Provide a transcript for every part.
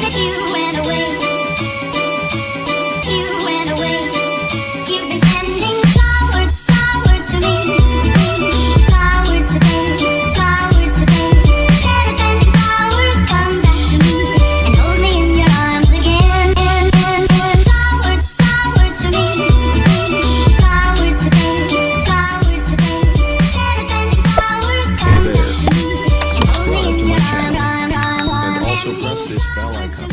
minute you went away. You went away. You've been sending flowers, flowers to me. Flowers today, flowers today. Instead of sending flowers, come back to me and hold me in your arms again. Flowers, flowers to me. Flowers today, flowers today. Instead of sending flowers, come back to me and hold me in your arms. And also press this bell icon.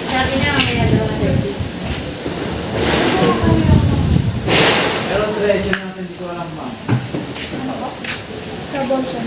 Sabi niya, may ano na Pero tradition natin, hindi ko alam, ma'am. Ano po? Sa Bonson.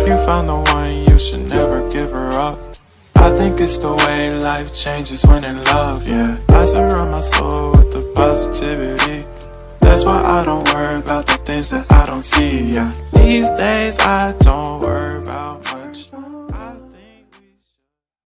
If you found the one, you should never give her up. I think it's the way life changes when in love, yeah. I surround my soul with the positivity. That's why I don't worry about the things that I don't see, yeah. These days I don't worry about much.